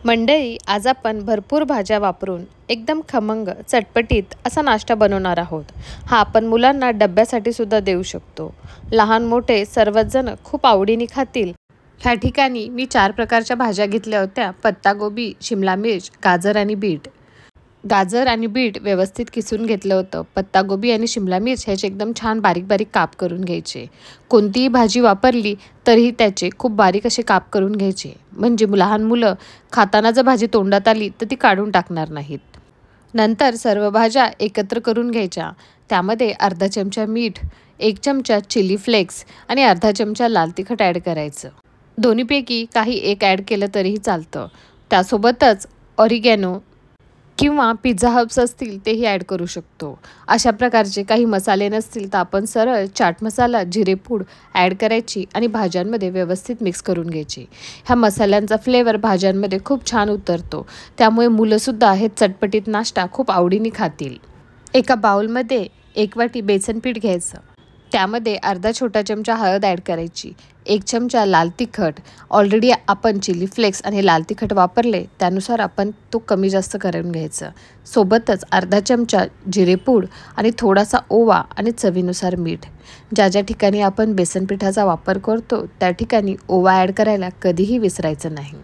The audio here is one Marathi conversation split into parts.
मंडळी, आज आपण भरपूर भाज्या वापरून एकदम खमंग चटपटीत असा नाश्ता बनवणार आहोत। हा आपण मुलांना डब्यासाठी सुद्धा देऊ शकतो। लहान मोठे सर्वच जण खूप आवडीने खातील। ह्या ठिकाणी मी 4 प्रकारच्या भाज्या घेतल्या होत्या। पत्तागोबी, शिमला मिर्च, गाजर आणि बीट। गाजर आणि बीट व्यवस्थित किसून घेतलं होतं। पत्तागोबी आणि शिमला मिर्च ह्याचे एकदम छान बारीक बारीक काप करून घ्यायचे। कोणतीही भाजी वापरली तरीही त्याचे खूप बारीक असे काप करून घ्यायचे, म्हणजे लहान मुलं खाताना जर भाजी तोंडात आली तर ती काढून टाकणार नाहीत। नंतर सर्व भाज्या एकत्र करून घ्यायच्या। त्यामध्ये अर्धा चमचा मीठ, 1 चमचा चिली फ्लेक्स आणि अर्धा चमचा लाल तिखट ॲड करायचं। दोन्हीपैकी काही एक ॲड केलं तरीही चालतं। त्यासोबतच ऑरिगॅनो किंवा पिझ्झा हर्ब्स असतील तेही ॲड करू शकतो। अशा प्रकारचे काही मसाले नसतील तर आपण सरळ चाट मसाला, जिरेपूड ॲड करायची आणि भाज्यांमध्ये व्यवस्थित मिक्स करून घ्यायची। ह्या मसाल्यांचा फ्लेवर भाज्यांमध्ये खूप छान उतरतो, त्यामुळे मुलंसुद्धा हे चटपटीत नाश्ता खूप आवडीने खातील। एका बाउलमध्ये 1 वाटी बेसन पीठ घ्यायचं। त्यामध्ये अर्धा छोटा चमचा हळद ॲड करायची, 1 चमचा लाल तिखट। ऑलरेडी आपण चिली फ्लेक्स आणि लाल तिखट वापरले, त्यानुसार आपण तो कमी जास्त करून घ्यायचं। सोबतच अर्धा चमचा जिरेपूड आणि थोडासा ओवा आणि चवीनुसार मीठ। ज्या ज्या ठिकाणी आपण बेसन पिठाचा वापर करतो त्या ठिकाणी ओवा ॲड करायला कधीही विसरायचं नाही।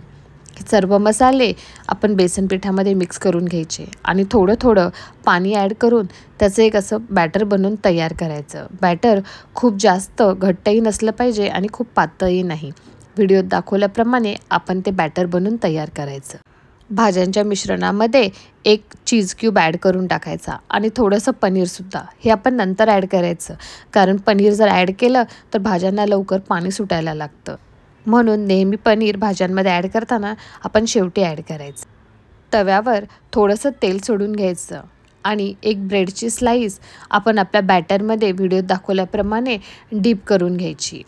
सर्व मसाले आपण बेसन पिठामध्ये मिक्स करून घ्यायचे आणि थोडं थोडं पाणी ॲड करून त्याचं एक असं बॅटर बनवून तयार करायचं। बॅटर खूप जास्त घट्टही नसलं पाहिजे आणि खूप पातळही नाही। व्हिडिओत दाखवल्याप्रमाणे आपण ते बॅटर बनवून तयार करायचं। भाज्यांच्या मिश्रणामध्ये 1 चीज क्यूब ॲड करून टाकायचा आणि थोडंसं पनीरसुद्धा, हे आपण नंतर ॲड करायचं, कारण पनीर जर ॲड केलं तर भाज्यांना लवकर पाणी सुटायला लागतं। म्हणून नेहमी पनीर भाज्यांमध्ये ॲड करताना आपण शेवटी ॲड करायचं। तव्यावर थोडंसं तेल सोडून घ्यायचं आणि एक ब्रेडची स्लाईस आपण आपल्या बॅटरमध्ये व्हिडिओत दाखवल्याप्रमाणे डीप करून घ्यायची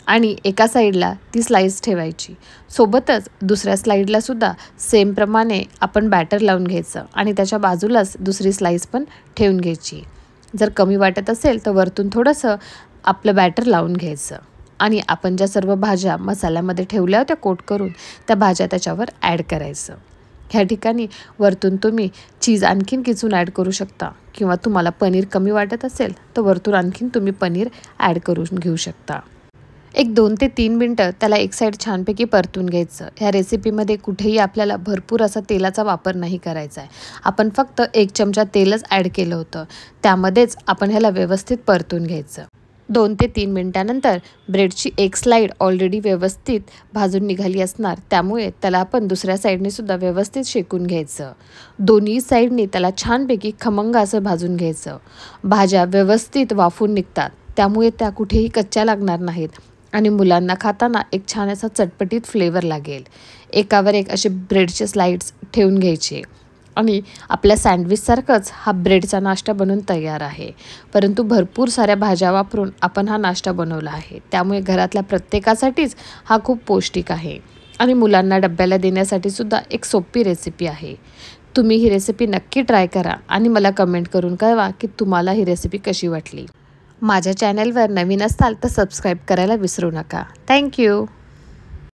आणि एका साईडला ती स्लाईस ठेवायची। सोबतच दुसऱ्या साईडला सुद्धा सेम प्रमाणे आपण बॅटर लावून घ्यायचं आणि त्याच्या बाजूलाच दुसरी स्लाईस पण ठेवून घ्यायची। जर कमी वाटत असेल तर वरतून थोडंसं आपलं बॅटर लावून घ्यायचं आणि आपण ज्या सर्व भाज्या मसाल्यामध्ये ठेवल्या होत्या कोट करून, त्या भाज्या त्याच्यावर ॲड करायचं। ह्या ठिकाणी वरतून तुम्ही चीज आणखीन किसून ॲड करू शकता, किंवा तुम्हाला पनीर कमी वाटत असेल तर वरतून आणखीन तुम्ही पनीर ॲड करून घेऊ शकता। एक 2 ते 3 मिनटं त्याला एक साईड छानपैकी परतून घ्यायचं। ह्या रेसिपीमध्ये कुठेही आपल्याला भरपूर असा तेलाचा वापर नाही करायचा आहे। आपण फक्त 1 चमचा तेलच ॲड केलं होतं, त्यामध्येच आपण ह्याला व्यवस्थित परतून घ्यायचं। 2 ते 3 मिनिटांनंतर ब्रेडची एक स्लाईड ऑलरेडी व्यवस्थित भाजून निघाली असणार, त्यामुळे त्याला आपण दुसऱ्या साईडने सुद्धा व्यवस्थित शेकून घ्यायचं। दोन्ही साईडने त्याला छानपैकी खमंग असं भाजून घ्यायचं। भाज्या व्यवस्थित वाफून निघतात, त्यामुळे त्या कुठेही कच्च्या लागणार नाहीत आणि मुलांना खाताना एक छान असा चटपटीत फ्लेवर लागेल। एकावर एक असे ब्रेडचे स्लाइड्स ठेवून घ्यायचे आणि आपल्या सँडविचसारखंच हा ब्रेडचा नाश्ता बनून तयार आहे। परंतु भरपूर साऱ्या भाज्या वापरून आपण हा नाश्ता बनवला आहे, त्यामुळे घरातल्या प्रत्येकासाठीच हा खूप पौष्टिक आहे आणि मुलांना डब्याला देण्यासाठी सुद्धा एक सोपी रेसिपी आहे। तुम्ही ही रेसिपी नक्की ट्राय करा आणि मला कमेंट करून कळवा की तुम्हाला ही रेसिपी कशी वाटली। माझ्या चॅनलवर नवीन असाल तर सबस्क्राईब करायला विसरू नका। थँक्यू।